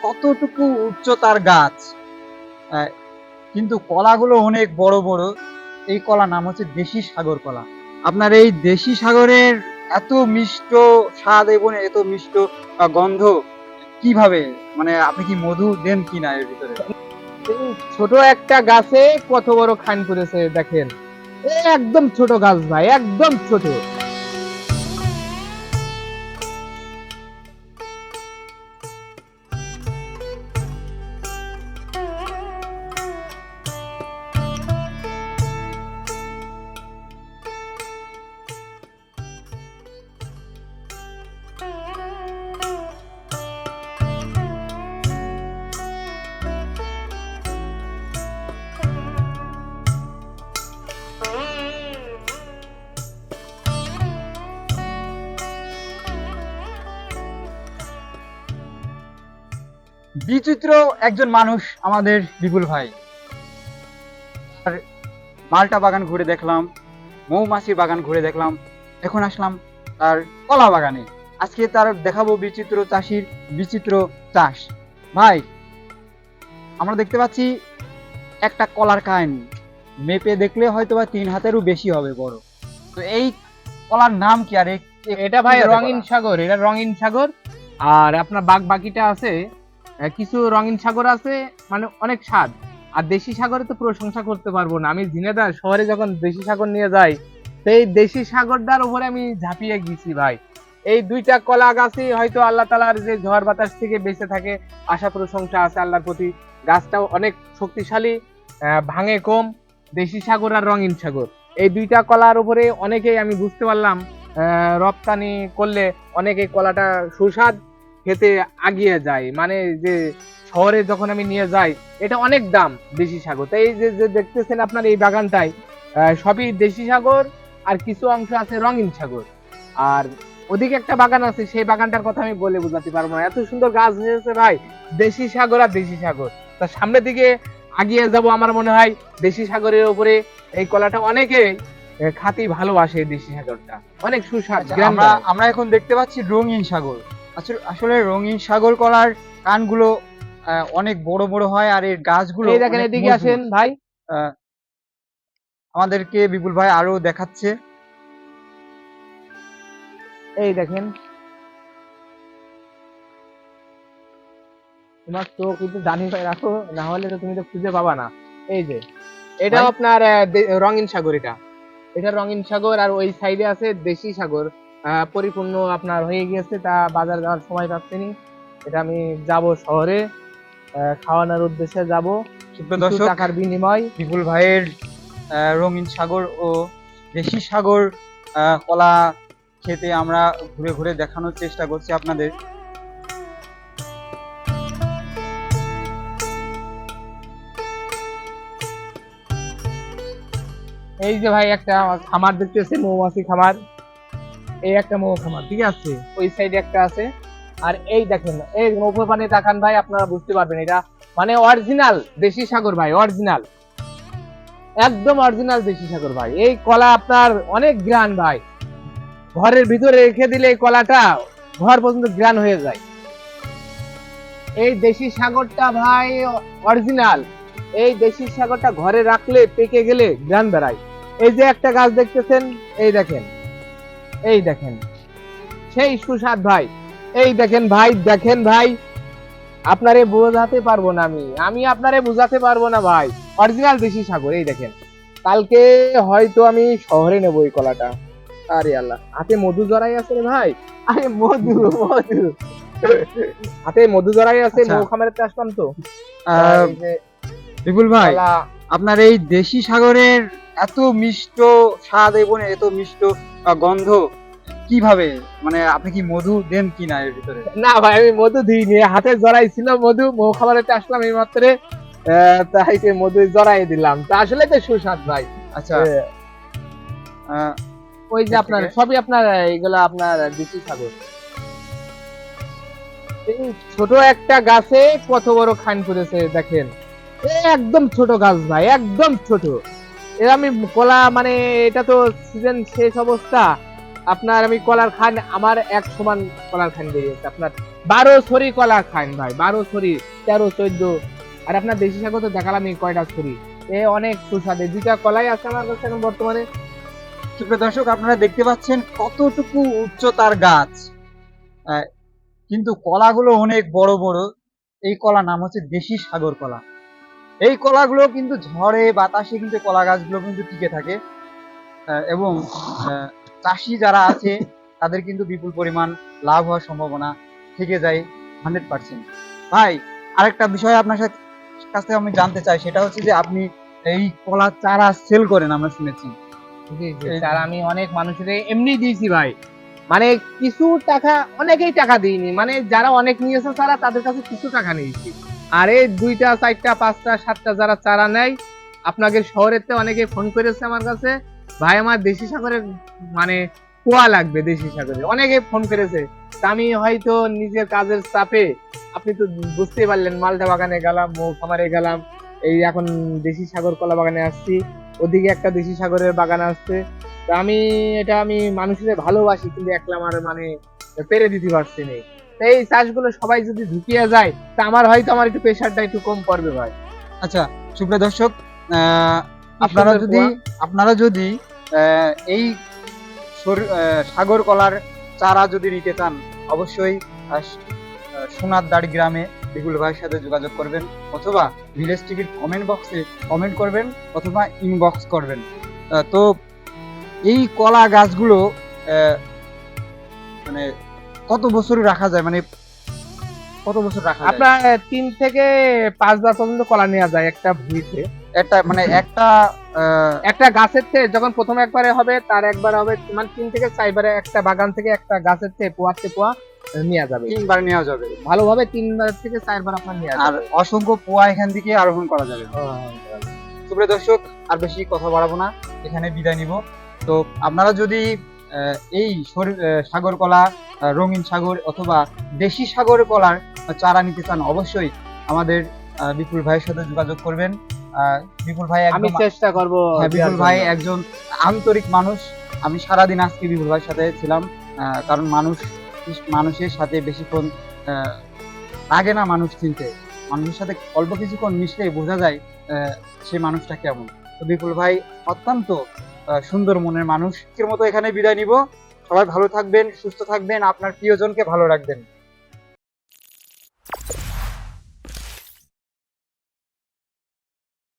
কতটুকু উচ্চতার গাছ, আহ, কিন্তু কলাগুলো অনেক বড় বড়। এই কলা নাম হচ্ছে দেশি সাগর কলা। আপনার এই দেশি সাগরের এত মিষ্ট স্বাদ এবং এত মিষ্ট গন্ধ কিভাবে, মানে আপনি কি মধু দেন কিনা এর ভিতরে? এই ছোট একটা গাছে কত বড় খান করেছে দেখেন। এই একদম ছোট গাছ ভাই, একদম ছোট। বিচিত্র একজন মানুষ আমাদের বিপুল ভাই। আর মালটা বাগান ঘুরে দেখলাম, মৌমাছি বাগান ঘুরে দেখলাম, এখন আসলাম তার কলা বাগানে। আজকে তার দেখাবো বিচিত্র চাষির বিচিত্র চাষ। ভাই, আমরা দেখতে পাচ্ছি একটা কলার কান, মেপে দেখলে হয়তো বা 3 হাতেরও বেশি হবে বড়। তো এই কলার নাম কি? আর এটা ভাই রঙিন সাগর, এটা রঙিন সাগর। আর আপনার বাকিটা আছে, কিছু রঙিন সাগর আছে, মানে অনেক স্বাদ। আর দেশি সাগরে তো প্রশংসা করতে পারবো না। আমি ঝিনেদার শহরে যখন দেশি সাগর নিয়ে যাই, সেই দেশি সাগরটার উপরে আমি ঝাঁপিয়ে গেছি ভাই। এই দুইটা কলা গাছই হয়তো আল্লাহ তালার যে ঝড় বাতাস থেকে বেঁচে থাকে, আশা প্রশংসা আছে আল্লাহর প্রতি। গাছটাও অনেক শক্তিশালী, ভাঙে কম। দেশি সাগর আর রঙিন সাগর, এই দুইটা কলার উপরে অনেকেই আমি বুঝতে পারলাম রপ্তানি করলে অনেকে কলাটা সুস্বাদ খেতে আগিয়ে যায়। মানে যে শহরে যখন আমি নিয়ে যাই, এটা অনেক দাম দেশি সাগর। তাই এই যে দেখতেছেন আপনার এই বাগানটাই সবই দেশি সাগর, আর কিছু অংশ আছে রঙিন সাগর। আর ওদিকে একটা বাগান আছে, সেই বাগানটার কথা আমি বলে বোঝাতে পারবো না, এত সুন্দর গাছ হয়েছে ভাই। দেশি সাগর আর দেশি সাগর, তার সামনের দিকে আগিয়ে যাব আমার মনে হয় দেশি সাগরের উপরে এই কলাটা অনেকে খাতি ভালোবাসে। দেশি সাগরটা অনেক সুস্বাদ। আমরা এখন দেখতে পাচ্ছি রঙিন সাগর। আসলে রঙিন সাগর কলার কানগুলো অনেক বড় বড় হয়, আর এর গাছগুলো এই দেখেন, এদিকে আসেন ভাই। আমাদেরকে বিপুল ভাই আরো দেখাচ্ছে। এই দেখেন, তোমার চোখ কিন্তু জানি ভাই রাখো, না হলে তো তুমি তো খুঁজে পাবা না। এই যে এটা আপনার রঙিন সাগর, এটা রঙিন সাগর। আর ওই সাইডে আছে দেশি সাগর, পরিপূর্ণ আপনার হয়ে গিয়েছে, তা বাজার যাওয়ার সময় পাচ্ছিনি। এটা আমি যাব শহরে, খাওয়ানোর উদ্দেশ্যে যাব, কিছু টাকার বিনিময়। বিপুল ভাইয়ের রঙিন সাগর ও দেশি সাগর কলা খেতে আমরা ঘুরে ঘুরে দেখানোর চেষ্টা করছি আপনাদের। এই যে ভাই একটা খামার দেখতেছে, মৌমাছি খামার। এই একটা মৌ খামার, ঠিক আছে, ওই সাইডে একটা আছে। আর এই দেখেন, এই নৌকো পানি তাকান ভাই, আপনারা বুঝতে পারবেন এটা মানে অরিজিনাল দেশি সাগর ভাই, অরিজিনাল, একদম অরিজিনাল দেশি সাগর ভাই। এই কলা আপনার অনেক গ্রান ভাই, ঘরের ভিতরে রেখে দিলে এই কলাটা ঘর পর্যন্ত গ্রান হয়ে যায়। এই দেশি সাগরটা ভাই অরিজিনাল। এই দেশি সাগরটা ঘরে রাখলে পেকে গেলে গ্রান বেড়ায়। এই যে একটা গাছ দেখতেছেন, এই দেখেন, এই দেখেন, সেই সুস্বাদ ভাই। এই দেখেন ভাই, দেখেন ভাই, আপনারে বোঝাতে পারবো না, আমি আপনারে বোঝাতে পারবো না ভাই। অরিজিনাল দেশি সাগর, এই দেখেন। কালকে হয়তো আমি শহরে নেবো এই কলাটা। আরে আল্লাহ, হাতে মধু জড়াই আছে রে ভাই। আরে মধু, মধু হাতে মধু জড়াই আছে। মৌ খামারে আসলাম তো। বিপুল ভাই, আপনার এই দেশি সাগরের এত মিষ্ট স্বাদ এবং এত মিষ্ট গন্ধ কিভাবে, মানে আপনি কি মধু দেন কিনা এর ভিতরে? না ভাই, আমি মধু দিইনি, হাতে জড়াই ছিল মধু। মৌ খামারে আসলাম এই মাত্র, তাই মধু জড়াই দিলাম। তা আসলে তো সুস্বাদ ভাই। আচ্ছা, ওই যে আপনার সবই আপনার এইগুলা আপনার দেশি সাগর। এই ছোট একটা গাছে কত বড় খান করেছে দেখেন। একদম ছোট গাছ ভাই, একদম ছোট। এর আমি কলা, মানে এটা তো সিজন শেষ অবস্থা, আপনার আমি কলার খান আমার এক সমান কলার খান বেরিয়েছে আপনার 12 ছড়ি কলার খান ভাই, 12 ছড়ি, 13 14। আর আপনার দেশি সাগর তো দেখালাম এই কয়টা ছড়ি, এ অনেক সুস্বাদু। দুইটা কলাই আছে আমার কাছে এখন বর্তমানে। সুপ্রিয় দর্শক, আপনারা দেখতে পাচ্ছেন কতটুকু উচ্চতার গাছ, আহ, কিন্তু কলাগুলো অনেক বড় বড়। এই কলা নাম হচ্ছে দেশি সাগর কলা। এই কলাগুলো কিন্তু ঝড়ে বাতাসে কিন্তু কলা গাছগুলো কিন্তু টিকে থাকে, এবং চাষি যারা আছে তাদের কিন্তু বিপুল পরিমাণ লাভ হওয়ার সম্ভাবনা থেকে যায় 100%। ভাই, আরেকটা বিষয় আপনার কাছ থেকে আমি জানতে চাই, সেটা হচ্ছে যে আপনি এই কলা চারা সেল করেন আমরা শুনেছি। জি জি স্যার, আমি অনেক মানুষের এমনি দিয়েছি ভাই, মানে কিছু টাকা, অনেকেই টাকা দিইনি, মানে যারা অনেক নিয়েছে তারা তাদের কাছে কিছু টাকা নিয়েছি। আর এই 2টা 4টা 5টা 7টা যারা চারা নেয়, আপনাকে শহরেতে অনেকে ফোন করেছে আমার কাছে, ভাই আমার দেশি সাগরের মানে কুয়া লাগবে, দেশি সাগরে অনেকে ফোন করেছে। তা আমি হয়তো নিজের কাজের চাপে, আপনি তো বুঝতেই পারলেন, মালটা বাগানে গেলাম, মৌ খামারে গেলাম, এই এখন দেশি সাগর কলা বাগানে আসছি, ওদিকে একটা দেশি সাগরের বাগান আসছে। তা আমি মানুষের ভালোবাসি, কিন্তু একলা আমার মানে পেরে দিতে পারছি না। তো এই চাষগুলো সবাই যদি ঢুকিয়ে যায়, তা আমার একটু প্রেশারটা একটু কম পড়বে ভাই। আচ্ছা সুপ্রিয় দর্শক, কি আপনারা সুন্দর যদি এই সাগর কলার চারা যদি নিতে চান, অবশ্যই সোনারদাড়ি গ্রামে বিপুল ভাইয়ের সাথে যোগাযোগ করবেন, অথবা ভিলেজ টিভির কমেন্ট বক্সে কমেন্ট করবেন, অথবা ইনবক্স করবেন। তো এই কলা গাছগুলো মানে কত বছর রাখা যায়, মানে কত বছর রাখা যায়? আপনার 3 থেকে 5 বার পর্যন্ত কলা নেওয়া যায় একটা ভুঁইতে। একটা গাছের থেকে যখন প্রথম একবারে হবে, তার একবার হবে মানে 3 থেকে 4 বারে, একটা বাগান থেকে একটা গাছের থেকে পোয়াতে পোয়া নেওয়া যাবে, 3 বার নেওয়া যাবে ভালোভাবে 3 বার থেকে 4 বার আপনার নেওয়া আর যাবে। অসংখ্য পোয়া এখান থেকে আরোহণ করা যাবে। সুপ্রিয় দর্শক, আর বেশি কথা বাড়াবো না, এখানে বিদায় নিব। তো আপনারা যদি এই সাগর কলা, রঙিন সাগর অথবা দেশি সাগর কলার চারা নিতে চান, অবশ্যই আমাদের বিপুল ভাইয়ের সাথে যোগাযোগ করবেন। বিপুল ভাই আমি চেষ্টা করব। বিপুল ভাই একজন আন্তরিক মানুষ। আমি সারাদিন আজকে বিপুল ভাইয়ের সাথে ছিলাম, কারণ মানুষের সাথে বেশিক্ষণ লাগে না মানুষ চিনতে। মানুষের সাথে অল্প কিছুক্ষণ মিশলে বোঝা যায় সে মানুষটা কেমন। তো বিপুল ভাই অত্যন্ত সুন্দর মনের মানুষ। এর মতো এখানে বিদায় নিব। সবাই ভালো থাকবেন, সুস্থ থাকবেন, আপনার প্রিয়জনকে ভালো রাখবেন।